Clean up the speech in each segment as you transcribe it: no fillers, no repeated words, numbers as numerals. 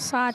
7।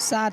7।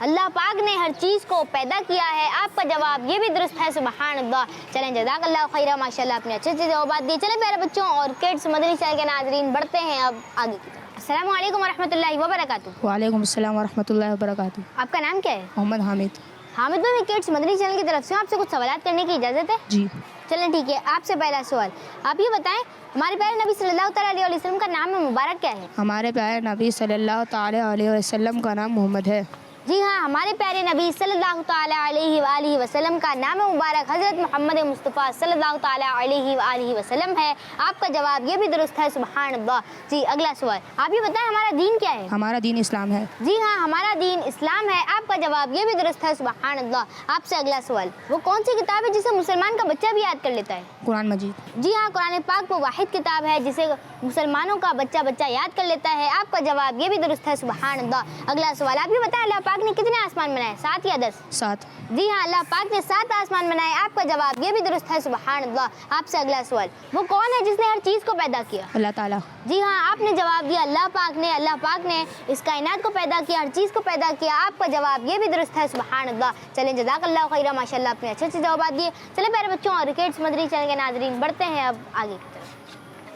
اللہ پاک نے ہر چیز کو پیدا کیا ہے، آپ کا جواب یہ بھی درست ہے، سبحان اللہ۔ چلیں جزاک اللہ خیرہ، ماشاءاللہ آپ نے اچھے سے جوابات دیے۔ چلیں پیارے بچوں اور کڈس مدنی چینل کے ناظرین بڑھتے ہیں اب آگے کی طرف۔ السلام علیکم ورحمۃ اللہ وبرکاتہ۔ وعلیکم السلام ورحمۃ اللہ وبرکاتہ۔ آپ کا نام کیا ہے؟ محمد حامد۔ حامد بھائی، کڈس مدنی چینل کی طرف سے آپ سے کچھ سوالات کرنے کی اجازت ہے؟ جی چلیں ٹھیک ہے، آپ سے پہلا سوال آپ یہ بتائیں، ہمارے پیارے نبی صلی اللہ تعالیٰ علیہ وسلم کا نام مبارک کیا ہے؟ ہمارے پیارے نبی صلی اللہ تعالی علیہ وسلم کا نام محمد ہے۔ جی ہاں، ہمارے پیارے نبی صلی اللہ تعالیٰ علیہ وآلہ وسلم کا نام مبارک حضرت محمد مصطفیٰ صلی اللہ تعالیٰ علیہ وآلہ وسلم ہے، آپ کا جواب یہ بھی درست ہے، سبحان اللہ۔ جی اگلا سوال آپ یہ بتائیں، ہمارا دین کیا ہے؟ ہمارا دین اسلام ہے۔ جی ہاں، ہمارا دین اسلام ہے، آپ کا جواب یہ بھی درست ہے، سبحان اللہ۔ آپ سے اگلا سوال، وہ کون سی کتاب ہے جسے مسلمان کا بچہ بھی یاد کر لیتا ہے؟ قرآن مجید۔ جی ہاں، قرآن پاک وہ واحد کتاب ہے جسے مسلمانوں کا بچہ یاد کر لیتا ہے، آپ کا جواب یہ بھی درست ہے، سبحان اللہ۔ اگلا سوال آپ یہ بتائیں، اللہ پاک نے کتنے آسمان بنائے، 7 یا 10؟ 7۔ جی ہاں، اللہ پاک نے 7 آسمان بنائے، آپ کا جواب یہ بھی درست ہے، سبحان اللہ۔ آپ سے اگلا سوال، وہ کون ہے جس نے ہر چیز کو پیدا کیا؟ اللہ تعالیٰ۔ جی ہاں، آپ نے جواب دیا اللہ پاک نے اس کائنات کو پیدا کیا، ہر چیز کو پیدا کیا، آپ کا جواب یہ بھی درست ہے، سبحان اللہ۔ چلیں جزاک اللہ خیرہ، ماشاءاللہ آپ نے اچھے سے جوابات دیے۔ چلیں پیارے بچوں اور کڈس مدنی چینل کے ناظرین بڑھتے ہیں اب آگے کی طرف۔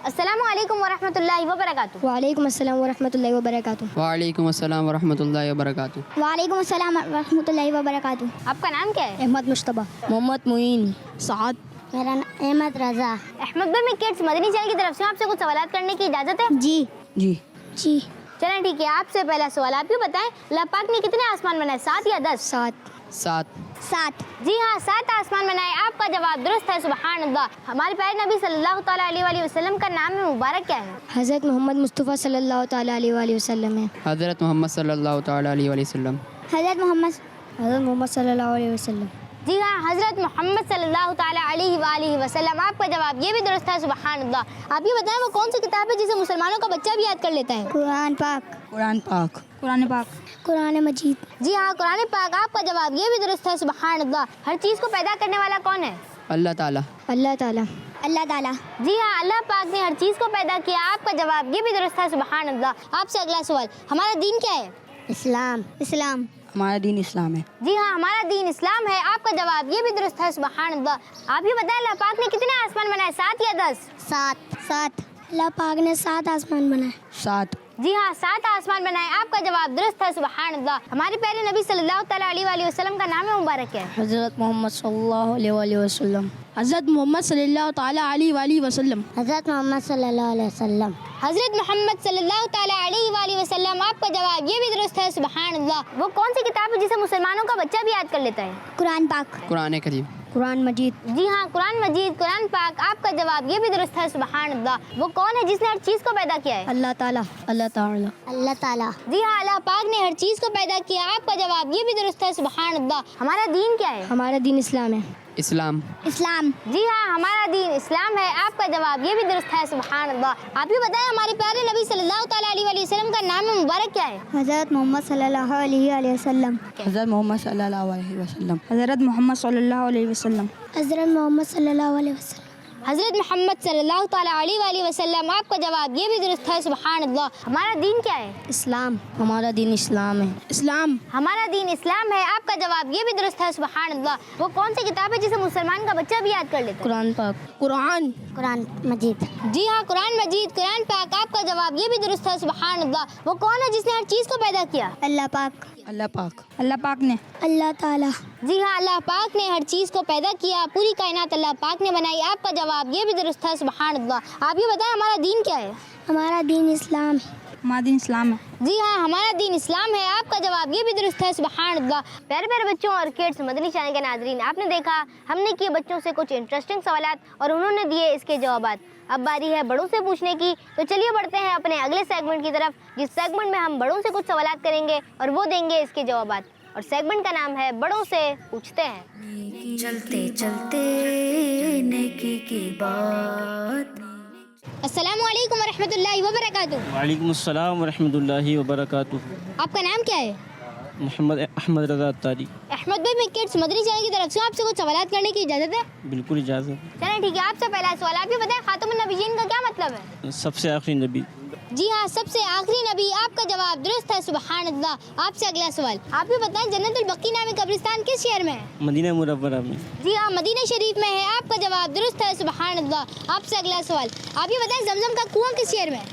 السلام علیکم ورحمۃ اللہ وبرکاتہ۔ وعلیکم السلام ورحمۃ اللہ وبرکاتہ۔ وعلیکم السلام ورحمۃ اللہ وبرکاتہ۔ وعلیکم السلام ورحمۃ اللہ وبرکاتہ۔ آپ کا نام کیا ہے؟ احمد مشتبہ۔ محمد معین۔ سعد۔ میرا نام احمد رضا۔ احمد بھائی، میں کڈس مدنی چینل کی طرف سے آپ سے کچھ سوالات کرنے کی اجازت ہے؟ جی جی جی۔ چلیں ٹھیک ہے، آپ سے پہلا سوال آپ یہ بتائیں، اللہ پاک نے کتنے آسمان بنائے، 7 یا 10؟ 7۔ 7۔ جی ہاں، 7 آسمان بنائے، آپ کا جواب درست ہے، سبحان اللہ۔ ہمارے پیارے نبی صلی اللہ تعالیٰ علیہ وآلہ وسلم کا نام مبارک کیا ہے؟ حضرت محمد مصطفیٰ صلی اللہ تعالیٰ علیہ وآلہ وسلم ہے۔ حضرت محمد صلی اللہ تعالیٰ علیہ وسلم۔ حضرت محمد صلی اللہ علیہ وسلم۔ جی ہاں، حضرت محمد صلی اللہ تعالیٰ علیہ وآلہ وسلم، آپ کا جواب یہ بھی درست ہے، سبحان اللہ۔ آپ یہ بتائیں، وہ کون سی کتاب ہے جسے مسلمانوں کا بچہ بھی یاد کر لیتا ہے؟ قرآن پاک۔ قرآن پاک۔ قرآن مجید۔ جی ہاں، قرآن پاک، آپ کا جواب یہ بھی درست ہے، سبحان اللہ۔ ہر چیز کو پیدا کرنے والا کون ہے؟ اللہ تعالیٰ۔ اللہ تعالیٰ۔ جی ہاں، اللہ پاک نے ہر چیز کو پیدا کیا، آپ کا جواب یہ بھی درست ہے، سبحان اللہ۔ آپ سے اگلا سوال، ہمارا دین کیا ہے؟ اسلام۔ ہمارا دین اسلام ہے۔ جی ہاں، ہمارا دین اسلام ہے، آپ کا جواب یہ بھی درست ہے، سبحان اللہ۔ آپ یہ بتائیں، اللہ پاک نے کتنے آسمان بنائے، 7 یا 10؟ 7۔ اللہ پاک نے 7 آسمان بنائے۔ 7۔ جی ہاں، 7 آسمان بنائے، آپ کا جواب درست ہے، سبحان اللہ۔ ہمارے پیارے نبی صلی اللہ تعالیٰ علیہ وآلہ وسلم کا نام مبارک ہے؟ حضرت محمد صلی اللہ علیہ وآلہ وسلم۔ حضرت محمد صلی اللہ تعالی علیہ وآلہ وسلم۔ حضرت محمد صلی اللہ علیہ وسلم۔ حضرت محمد صلی اللہ تعالیٰ علیہ وآلہ وسلم، آپ کا جواب یہ بھی درست ہے، سبحان اللہ۔ وہ کون سی کتاب ہے جسے مسلمانوں کا بچہ بھی یاد کر لیتا ہے؟ قرآن پاک۔ قرآن کریم۔ قرآن مجید۔ جی ہاں، قرآن مجید، قرآن پاک، آپ کا جواب یہ بھی درست ہے، سبحان اللہ۔ وہ کون ہے جس نے ہر چیز کو پیدا کیا ہے؟ اللہ تعالیٰ۔ اللہ تعالیٰ۔ اللہ تعالیٰ۔ جی ہاں، اللہ پاک نے ہر چیز کو پیدا کیا، آپ کا جواب یہ بھی درست ہے، سبحان اللہ۔ ہمارا دین کیا ہے؟ ہمارا دین اسلام ہے۔ اسلام۔ جی ہاں، ہمارا دین اسلام ہے، آپ کا جواب یہ بھی درست ہے، سبحان اللہ۔ آپ یہ بتائیں، ہمارے پیارے نبی صلی اللہ تعالیٰ علیہ وآلہ وسلم کا نام مبارک کیا ہے؟ حضرت محمد صلی اللہ علیہ وآلہ وسلم۔ حضرت محمد صلی اللہ علیہ وسلم۔ حضرت محمد صلی اللہ علیہ وسلم۔ حضرت محمد صلی اللہ علیہ وسلم۔ حضرت محمد صلی اللہ تعالیٰ علیہ وآلہ وسلم، آپ کا جواب یہ بھی درست ہے، سبحان اللہ۔ ہمارا دین کیا ہے؟ اسلام۔ ہمارا دین اسلام ہے۔ اسلام۔ ہمارا دین اسلام ہے، آپ کا جواب یہ بھی درست ہے، سبحان اللہ۔ وہ کون سی کتاب ہے جسے مسلمان کا بچہ بھی یاد کر لیتا ہے؟ قرآن پاک۔ قرآن مجید۔ جی ہاں، قرآن مجید، قرآن پاک، آپ کا جواب یہ بھی درست ہے، سبحان اللہ۔ وہ کون ہے جس نے ہر چیز کو پیدا کیا؟ اللہ پاک۔ اللہ پاک۔ اللہ پاک نے۔ اللہ تعالیٰ۔ جی ہاں، اللہ پاک نے ہر چیز کو پیدا کیا، پوری کائنات اللہ پاک نے بنائی، آپ کا جواب یہ بھی درست ہے، سبحان اللہ۔ آپ یہ بتائیں، ہمارا دین کیا ہے؟ ہمارا دین اسلام ہے۔ ہمارا دین اسلام ہے۔ جی ہاں، ہمارا دین اسلام ہے، آپ کا جواب یہ بھی درست ہے، سبحان اللہ۔ پیارے پیارے بچوں اور کڈس مدنی چینل کے ناظرین، آپ نے دیکھا ہم نے کیے بچوں سے کچھ انٹرسٹنگ سوالات اور انہوں نے دیے اس کے جوابات۔ اب باری ہے بڑوں سے پوچھنے کی، تو چلیے بڑھتے ہیں اپنے اگلے سیگمنٹ کی طرف، جس سیگمنٹ میں ہم بڑوں سے کچھ سوالات کریں گے اور وہ دیں گے اس کے جوابات، اور سیگمنٹ کا نام ہے بڑوں سے پوچھتے ہیں۔ چلتے چلتے نیکی کی بات۔ السلام علیکم ورحمۃ اللہ وبرکاتہ۔ وعلیکم السلام ورحمۃ اللہ وبرکاتہ۔ آپ کا نام کیا ہے؟ محمد احمد رضا اتاری۔ احمد بھائی، میں کڈس مدنی چینل کی طرف سے آپ سے کچھ سوالات کرنے کی اجازت ہے؟ بالکل اجازت۔ چلیں ٹھیک ہے، آپ سے پہلا سوال، آپ یہ بتائیں خاتم النبیین کا کیا مطلب ہے؟ سب سے آخری نبی۔ جی ہاں، سب سے آخری نبی، آپ کا جواب درست ہے، سبحان اللہ۔ آپ سے اگلا سوال، آپ یہ بتائیں جنت البقیع نامی قبرستان کس شہر میں ہے؟ مدینہ منورہ میں۔ جی ہاں، مدینہ شریف میں ہے، آپ کا جواب درست ہے، سبحان اللہ۔ آپ سے اگلا سوال، آپ یہ بتائیں زمزم کا کنواں کس شہر میں ہے؟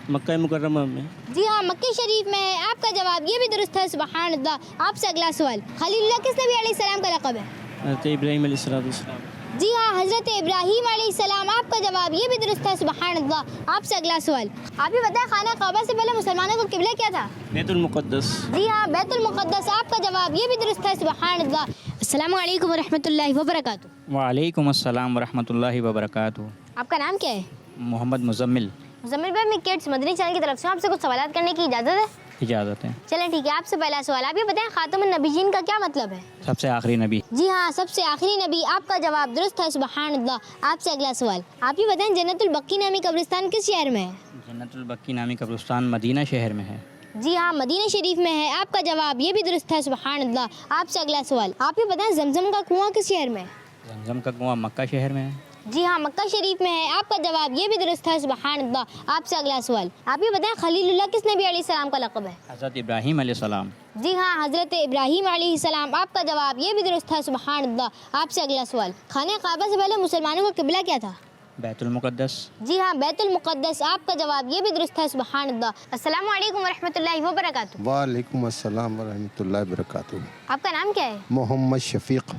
مکہ مکرمہ میں۔ جی ہاں، مکہ شریف میں ہے، آپ کا جواب یہ بھی درست ہے، سبحان اللہ۔ آپ سے اگلا سوال، خلیل اللہ کس نبی علیہ السلام کا لقب ہے؟ حضرت ابراہیم علیہ السلام۔ جی ہاں، حضرت ابراہیم علیہ السلام، آپ کا جواب یہ بھی درست ہے، سبحان اللہ۔ آپ سے اگلا سوال، آپ یہ بتائیں خانہ کعبہ سے پہلے مسلمانوں کا قبلہ کیا تھا؟ بیت المقدس۔ جی ہاں، بیت المقدس، آپ کا جواب یہ بھی درست ہے، سبحان اللہ۔ السلام علیکم ورحمۃ اللہ وبرکاتہ۔ وعلیکم السلام ورحمۃ اللہ وبرکاتہ۔ آپ کا نام کیا ہے؟ محمد مزمل۔ مزمل بھائی، میں کڈس مدنی چینل کی طرف سے آپ سے کچھ سوالات کرنے کی اجازت ہے؟ اجازت ہے۔ چلیں ٹھیک ہے، آپ سے پہلا سوال، آپ یہ بتائیں خاتم النبیین کا کیا مطلب ہے؟ سب سے آخری نبی۔ جی ہاں، سب سے آخری نبی، آپ کا جواب درست ہے، سبحان اللہ۔ آپ سے اگلا سوال، آپ یہ بتائیں جنت البقیع نامی قبرستان کس شہر میں ہے؟ جنت البقیع نامی قبرستان مدینہ شہر میں ہے۔ جی ہاں، مدینہ شریف میں ہے، آپ کا جواب یہ بھی درست ہے، سبحان اللہ۔ آپ سے اگلا سوال، آپ یہ بتائیں زمزم کا کنواں کس شہر میں ہے؟ زمزم کا کنواں مکہ شہر میں ہے۔ جی ہاں، مکہ شریف میں ہے، آپ کا جواب یہ بھی درست ہے، سبحان اللہ۔ آپ سے اگلا سوال، آپ یہ بتائیں خلیل اللہ کس نبی علیہ السلام کا لقب ہے؟ حضرت ابراہیم علیہ السلام۔ جی ہاں، حضرت ابراہیم علیہ السلام، آپ کا جواب یہ بھی درست ہے، سبحان اللہ۔ آپ سے اگلا سوال، خانہ کعبہ سے پہلے مسلمانوں کا قبلہ کیا تھا؟ بیت المقدس۔ جی ہاں، بیت المقدس، آپ کا جواب یہ بھی درست ہے، سبحان اللہ۔ السلام علیکم ورحمۃ اللہ وبرکاتہ۔ وعلیکم السلام ورحمۃ اللہ وبرکاتہ۔ آپ کا نام کیا ہے؟ محمد شفیق۔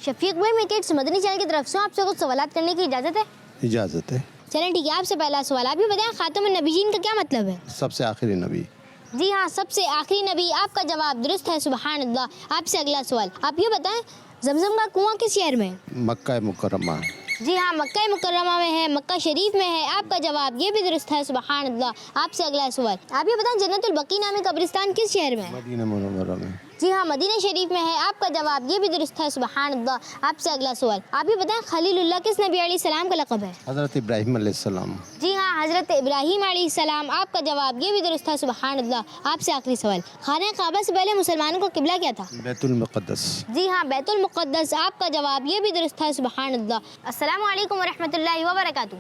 شفیق بھائی، میں کڈس مدنی چینل کی طرف سے آپ سے کچھ سوالات کرنے کی اجازت ہے؟ اجازت ہے۔ چلیں ٹھیک ہے، آپ سے پہلا سوال، آپ یہ بتائیں خاتم النبیین کا کیا مطلب ہے؟ سب سے آخری نبی۔ جی ہاں، سب سے آخری نبی، آپ کا جواب درست ہے، سبحان اللہ۔ آپ سے اگلا سوال، آپ یہ بتائیں زمزم کا کنواں کس شہر میں ہے؟ مکہ مکرمہ۔ جی ہاں، مکہ مکرمہ میں ہے، مکہ شریف میں ہے، آپ کا جواب یہ بھی درست ہے، سبحان اللہ۔ آپ سے اگلا سوال، آپ یہ بتائیں جنت البقیع نامی قبرستان کس شہر میں ہے؟ مدینہ منورہ میں۔ جی ہاں، مدینہ شریف میں ہے، آپ کا جواب یہ بھی درست ہے، سبحان اللہ۔ آپ سے اگلا سوال، آپ یہ بتائیں خلیل اللہ کس نبی علیہ السلام کا لقب ہے؟ حضرت ابراہیم علیہ السلام۔ جی ہاں، حضرت ابراہیم علیہ السلام، آپ کا جواب یہ بھی درست ہے، سبحان اللہ۔ آپ سے آخری سوال، خانہ کعبہ سے پہلے مسلمانوں کا قبلہ کیا تھا؟ بیت المقدس۔ جی ہاں، بیت المقدس، آپ کا جواب یہ بھی درست ہے، سبحان اللہ۔ السلام علیکم ورحمۃ اللہ وبرکاتہ۔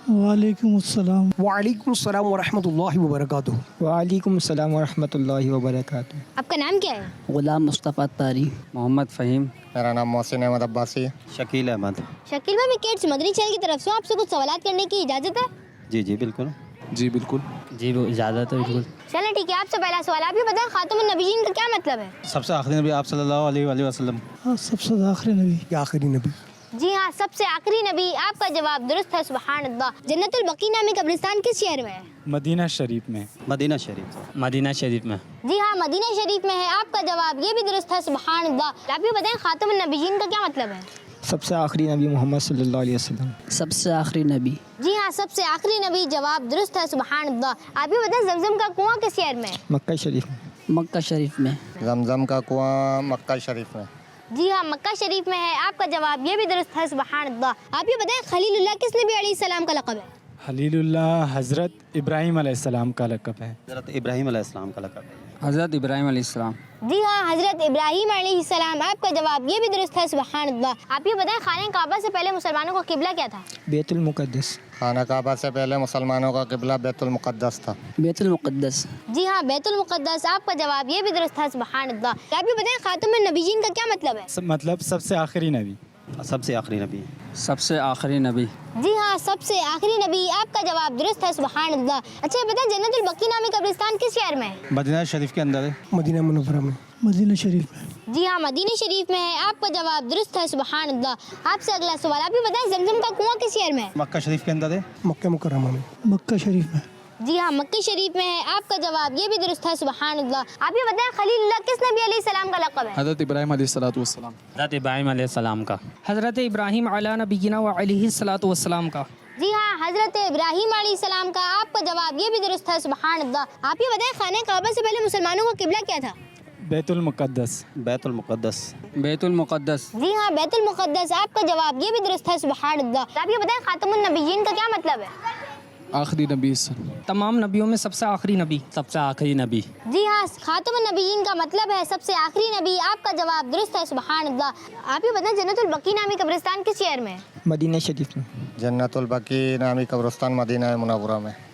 وعلیکم السلام۔ وعلیکم السلام ورحمۃ اللہ وبرکاتہ۔ وعلیکم السلام ورحمۃ اللہ وبرکاتہ۔ آپ کا نام کیا ہے؟ غلام مصطفیٰ طاری۔ محمد فہیم۔ میرا نام محسن احمد عباسی۔ شکیل احمد۔ شکیل بھائی، میں کڈس مدنی چینل کی طرف سے آپ سے کچھ سوالات کرنے کی اجازت ہے؟ جی بالکل۔ جی بالکل۔ جی اجازت ہے، بالکل۔ چلیں ٹھیک ہے، آپ سے پہلا سوال، آپ یہ بتائیں خاتم النبیین کا کیا مطلب ہے؟ سب سے آخری نبی آپ صلی اللہ علیہ وآلہ وسلم۔ سب سے آخری نبی۔ آخری نبی۔ جی ہاں، سب سے آخری نبی، آپ کا جواب درست ہے، سبحان اللہ۔ جنت البقیع نامی قبرستان کس شہر میں ہے؟ مدینہ شریف میں۔ مدینہ شریف۔ مدینہ شریف میں۔ جی ہاں، مدینہ شریف میں ہے، آپ کا جواب یہ بھی درست ہے، سبحان اللہ۔ آپ یہ بتائیں خاتم النبیین کا کیا مطلب ہے؟ سب سے آخری نبی محمد صلی اللہ علیہ وسلم۔ سب سے آخری نبی۔ جی ہاں، سب سے آخری نبی، جواب درست ہے، سبحان اللہ۔ آپ یہ بتائیں زمزم کا کنواں کس شہر میں ہے؟ مکہ شریف میں۔ مکہ شریف میں۔ زمزم کا کنواں مکہ شریف میں۔ جی ہاں، مکہ شریف میں ہے، آپ کا جواب یہ بھی درست ہے، سبحان اللہ۔ آپ یہ بتائیں خلیل اللہ کس نبی علیہ السلام کا لقب ہے؟ خلیل اللہ حضرت ابراہیم علیہ السلام کا لقب ہے۔ حضرت ابراہیم علیہ السلام کا لقب ہے۔ حضرت ابراہیم علیہ السلام۔ جی ہاں، حضرت ابراہیم علیہ السلام، آپ کا جواب یہ بھی درست ہے، سبحان اللہ۔ آپ یہ بتائیں خانہ کعبہ سے پہلے مسلمانوں کا قبلہ کیا تھا؟ بیت المقدس۔ خانہ کعبہ سے پہلے مسلمانوں کا قبلہ بیت المقدس تھا۔ بیت المقدس۔ جی ہاں، بیت المقدس، آپ کا جواب یہ بھی درست ہے، سبحان اللہ۔ آپ یہ بتائیں خاتم النبیین کا کیا مطلب ہے؟ مطلب سب سے آخری نبی۔ سب سے آخری نبی۔ سب سے آخری نبی۔ جی ہاں، سب سے آخری نبی، آپ کا جواب درست ہے، سبحان اللہ۔ اچھا یہ بتائیں جنت البقیع نامی قبرستان کس شہر میں ہے؟ مدینہ شریف کے اندر ہے۔ مدینہ منورہ میں۔ مدینہ شریف میں۔ جی ہاں، مدینہ شریف میں ہے، آپ کا جواب درست ہے، سبحان اللہ۔ آپ سے اگلا سوال، آپ یہ بتائیں زمزم کا کنواں کس شہر میں ہے؟ مکہ شریف کے اندر ہے۔ مکہ مکرمہ میں۔ مکہ شریف میں۔ جی ہاں، مکہ شریف میں ہے، آپ کا جواب یہ بھی درست ہے، سبحان اللہ۔ آپ یہ بتائیں خلیل اللہ کس نبی علیہ السلام کا لقب ہے؟ حضرت ابراہیم علیہ السلام۔ حضرت ابراہیم علیہ السلام کا۔ حضرت ابراہیم علیہ نبینا و علیہ الصلاۃ والسلام کا۔ جی ہاں، حضرت ابراہیم علیہ السلام کا، آپ کا جواب یہ بھی درست ہے، سبحان اللہ۔ آپ یہ بتائیں خانہ کعبہ سے پہلے مسلمانوں کا قبلہ کیا تھا؟ بیت المقدس۔ بیت المقدس۔ بیت المقدس۔ جی ہاں، بیت المقدس، آپ کا جواب یہ بھی درست ہے، سبحان اللہ۔ آپ یہ بتائیں خاتم النبیین کا کیا مطلب ہے؟ آخری نبی۔ تمام نبیوں میں سب سے آخری نبی۔ سب سے آخری نبی۔ جی ہاں، خاتم النبیین کا مطلب ہے سب سے آخری نبی، آپ کا جواب درست ہے، سبحان اللہ۔ آپ یہ بتائیں جنت البقیع نامی قبرستان کس شہر میں ہے؟ مدینہ شریف میں۔ جنت البقیع نامی قبرستان مدینہ منورہ میں۔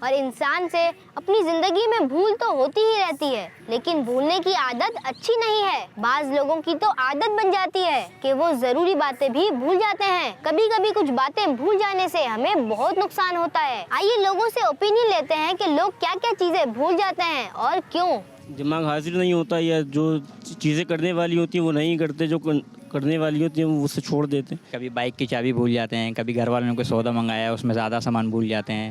اور انسان سے اپنی زندگی میں بھول تو ہوتی ہی رہتی ہے، لیکن بھولنے کی عادت اچھی نہیں ہے۔ بعض لوگوں کی تو عادت بن جاتی ہے کہ وہ ضروری باتیں بھی بھول جاتے ہیں۔ کبھی کبھی کچھ باتیں بھول جانے سے ہمیں بہت نقصان ہوتا ہے۔ آئیے لوگوں سے اوپینین لیتے ہیں کہ لوگ کیا کیا چیزیں بھول جاتے ہیں اور کیوں۔ دماغ حاضر نہیں ہوتا یا جو چیزیں کرنے والی ہوتی ہیں وہ نہیں کرتے، جو کرنے والی ہوتی ہیں وہ اسے چھوڑ دیتے ہیں۔ کبھی بائک کی چابی بھول جاتے ہیں، کبھی گھر والوں نے کوئی سودا منگایا ہے اس میں زیادہ سامان بھول جاتے ہیں،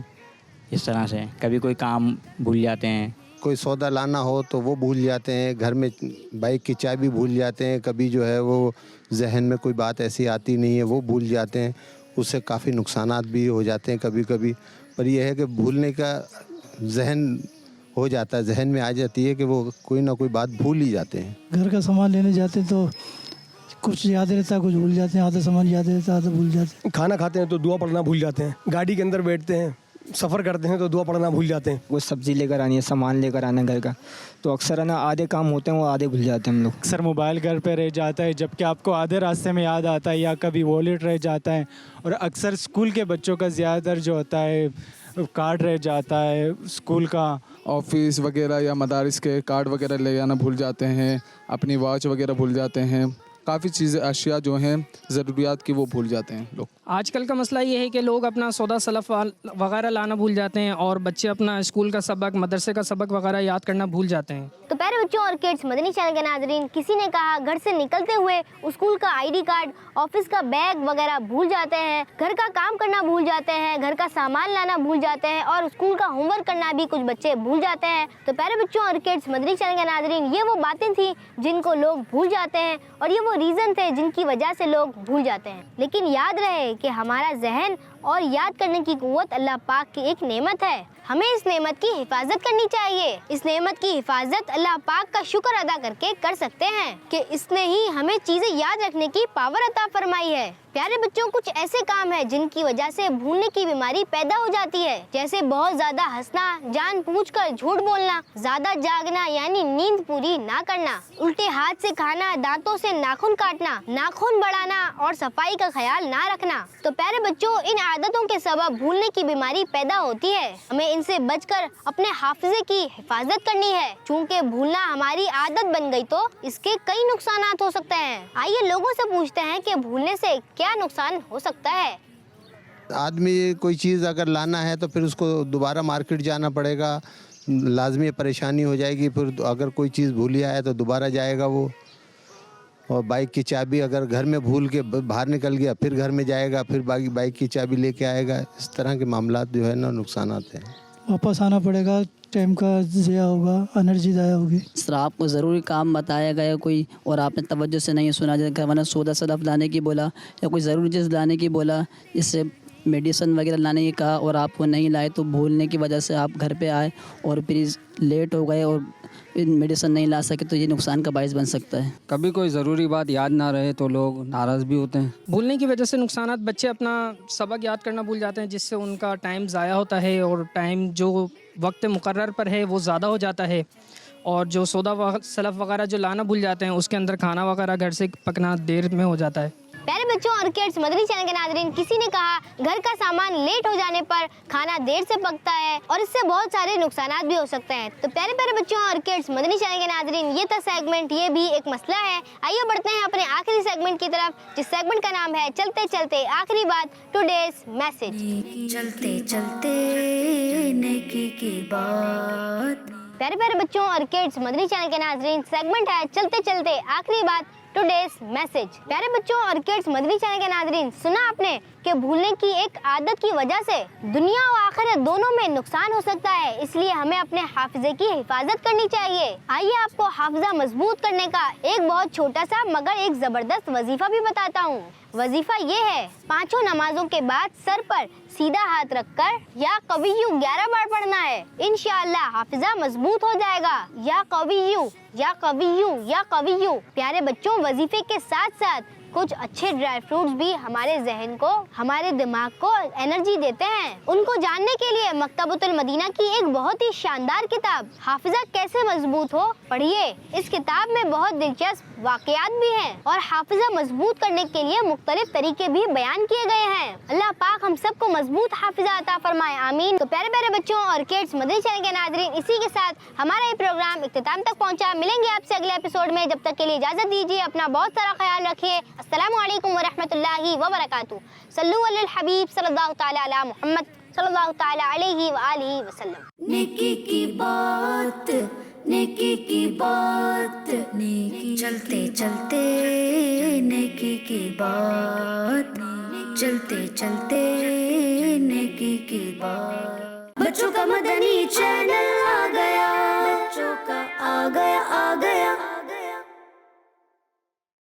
اس طرح سے کبھی کوئی کام بھول جاتے ہیں۔ کوئی سودا لانا ہو تو وہ بھول جاتے ہیں، گھر میں بائک کی چابی بھول جاتے ہیں، کبھی جو ہے وہ ذہن میں کوئی بات ایسی آتی نہیں ہے وہ بھول جاتے ہیں، اس سے کافی نقصانات بھی ہو جاتے ہیں کبھی کبھی۔ پر یہ ہے کہ بھولنے کا ذہن ہو جاتا ہے، ذہن میں آ جاتی ہے کہ وہ کوئی نہ کوئی بات بھول ہی جاتے ہیں۔ گھر کا سامان لینے جاتے تو کچھ یاد رہتا ہے، کچھ بھول جاتے ہیں، آدھا سامان یاد رہتا ہے آدھا بھول جاتے ہیں۔ کھانا کھاتے ہیں تو دعا پڑھنا بھول جاتے ہیں، گاڑی کے اندر بیٹھتے ہیں سفر کرتے ہیں تو دعا پڑھنا بھول جاتے ہیں۔ کوئی سبزی لے کر آنی ہے، سامان لے کر آنا ہے گھر کا، تو اکثر ہے نا آدھے کام ہوتے ہیں وہ آدھے بھول جاتے ہیں ہم لوگ۔ اکثر موبائل گھر پہ رہ جاتا ہے جبکہ آپ کو آدھے راستے میں یاد آتا ہے، یا کبھی والیٹ رہ جاتا ہے، اور اکثر اسکول کے بچوں کا زیادہ تر جو ہوتا ہے کارڈ رہ جاتا ہے اسکول کا۔ آفس وغیرہ یا مدارس کے کارڈ وغیرہ لے جانا بھول جاتے ہیں، اپنی واچ وغیرہ بھول جاتے ہیں، کافی چیزیں اشیاء جو ہیں ضروریات کی وہ بھول جاتے ہیں لوگ۔ آج کل کا مسئلہ یہ ہے کہ لوگ اپنا سودا سلف وغیرہ لانا بھول جاتے ہیں، اور بچے اپنا اسکول کا سبق، مدرسے کا سبق وغیرہ یاد کرنا بھول جاتے ہیں۔ تو پیارے بچوں اور کڈس مدنی چینل کے ناظرین، کسی نے کہا گھر سے نکلتے ہوئے اسکول کا ID کارڈ، آفس کا بیگ وغیرہ بھول جاتے ہیں، گھر کا کام کرنا بھول جاتے ہیں، گھر کا سامان لانا بھول جاتے ہیں، اور اسکول کا ہوم ورک کرنا بھی کچھ بچے بھول جاتے ہیں۔ تو پیارے بچوں اور کڈس مدنی چینل کے ناظرین، یہ وہ باتیں تھیں جن کو لوگ بھول جاتے ہیں، اور یہ وہ ریزن تھے جن کی وجہ سے لوگ بھول جاتے ہیں۔ لیکن یاد رہے کہ ہمارا ذہن اور یاد کرنے کی قوت اللہ پاک کی ایک نعمت ہے، ہمیں اس نعمت کی حفاظت کرنی چاہیے۔ اس نعمت کی حفاظت اللہ پاک کا شکر ادا کر کے کر سکتے ہیں کہ اس نے ہی ہمیں چیزیں یاد رکھنے کی پاور عطا فرمائی ہے۔ پیارے بچوں، کچھ ایسے کام ہیں جن کی وجہ سے بھولنے کی بیماری پیدا ہو جاتی ہے، جیسے بہت زیادہ ہنسنا، جان بوجھ کر جھوٹ بولنا، زیادہ جاگنا یعنی نیند پوری نہ کرنا، الٹے ہاتھ سے کھانا، دانتوں سے ناخن کاٹنا، ناخن بڑھانا اور صفائی کا خیال نہ رکھنا۔ تو پیارے بچوں، ان عادتوں کے سبب بھولنے کی بیماری پیدا ہوتی ہے، ہمیں ان سے بچ کر اپنے حافظے کی حفاظت کرنی ہے، چونکہ بھولنا ہماری عادت بن گئی تو اس کے کئی نقصانات ہو سکتے ہیں۔ آئیے لوگوں سے پوچھتے ہیں کہ بھولنے سے کیا نقصان ہو سکتا ہے۔ آدمی کوئی چیز اگر لانا ہے تو پھر اس کو دوبارہ مارکیٹ جانا پڑے گا، لازمی پریشانی ہو جائے گی، پھر اگر کوئی چیز بھولیا ہے تو دوبارہ جائے گا وہ، اور بائک کی چابی اگر گھر میں بھول کے باہر نکل گیا پھر گھر میں جائے گا، پھر بائک کی چابی لے کے آئے گا۔ اس طرح کے معاملات جو ہے نا نقصانات ہیں۔ واپس آنا پڑے گا، ٹائم کا ضیاع ہوگا، انرجی ضائع ہوگی۔ سر آپ کو ضروری کام بتایا گیا کوئی اور آپ نے توجہ سے نہیں سنا، جیسے گھر والوں نے سودا سلف لانے کی بولا یا کوئی ضروری چیز لانے کی بولا، جس سے میڈیسن وغیرہ لانے کی کہا اور آپ کو نہیں لائے، تو بھولنے کی وجہ سے آپ گھر پہ آئے اور پھر لیٹ ہو گئے اور میڈیسن نہیں لا سکے، تو یہ نقصان کا باعث بن سکتا ہے۔ کبھی کوئی ضروری بات یاد نہ رہے تو لوگ ناراض بھی ہوتے ہیں۔ بھولنے کی وجہ سے نقصانات، بچے اپنا سبق یاد کرنا بھول جاتے ہیں، جس سے ان کا ٹائم ضائع ہوتا ہے، اور ٹائم جو وقت مقرر پر ہے وہ زیادہ ہو جاتا ہے، اور جو سودا سلف وغیرہ جو لانا بھول جاتے ہیں اس کے اندر کھانا وغیرہ گھر سے پکنا دیر میں ہو جاتا ہے۔ پیارے بچوں اور کڈس مدنی چینل کے ناظرین، کسی نے کہا گھر کا سامان لیٹ ہو جانے پر کھانا دیر سے پکتا ہے اور اس سے بہت سارے نقصانات بھی ہو سکتے ہیں۔ تو پیارے پیارے بچوں اور کڈس مدنی چینل کے ناظرین، یہ تھا سیگمنٹ، یہ بھی ایک مسئلہ ہے۔ آئیے بڑھتے ہیں اپنے آخری سیگمنٹ کی طرف، جس سیگمنٹ کا نام ہے چلتے چلتے آخری بات، ٹوڈیز میسج۔ چلتے چلتے نیکی کی بات۔ پیارے پیارے بچوں اور کڈس مدنی چینل کے ناظرین، سیگمنٹ ہے چلتے چلتے آخری بات، ٹوڈیز میسج۔ پیارے بچوں اور کڈس مدنی چینل کے ناظرین، سنا آپ نے کہ بھولنے کی ایک عادت کی وجہ سے دنیا و آخرت دونوں میں نقصان ہو سکتا ہے، اس لیے ہمیں اپنے حافظے کی حفاظت کرنی چاہیے۔ آئیے آپ کو حافظہ مضبوط کرنے کا ایک بہت چھوٹا سا مگر ایک زبردست وظیفہ بھی بتاتا ہوں۔ وظیفہ یہ ہے، 5 نمازوں کے بعد سر پر سیدھا ہاتھ رکھ کر یا قویو 11 بار پڑھنا ہے، انشاءاللہ حافظہ مضبوط ہو جائے گا۔ یا قویو یا قویو یا قویو۔ پیارے بچوں، وظیفے کے ساتھ ساتھ کچھ اچھے ڈرائی فروٹس بھی ہمارے ذہن کو، ہمارے دماغ کو انرجی دیتے ہیں۔ ان کو جاننے کے لیے مکتبۃ المدینہ کی ایک بہت ہی شاندار کتاب حافظہ کیسے مضبوط ہو پڑھیے۔ اس کتاب میں بہت دلچسپ واقعات بھی ہیں اور حافظہ مضبوط کرنے کے لیے مختلف طریقے بھی بیان کیے گئے ہیں۔ اللہ پاک ہم سب کو مضبوط حافظہ عطا فرمائے، آمین۔ تو پیارے پیارے بچوں اور کڈس مدنی چینل کے ناظرین، اسی کے ساتھ ہمارا یہ پروگرام اختتام تک پہنچا۔ ملیں گے آپ سے اگلے ایپیسوڈ میں، جب تک کے لیے اجازت دیجیے، اپنا بہت سارا خیال رکھیے۔ السلام علیکم ورحمۃ اللہ وبرکاتہ۔ صلو علی الحبیب صلی اللہ تعالی علی محمد صلی اللہ تعالی علیہ وآلہ وسلم۔ نیکی کی بات، نیکی کی بات، نیکی چلتے چلتے نیکی کی بات، چلتے چلتے نیکی کی بات۔ بچوں کا مدنی چینل آ گیا، بچوں کا آ گیا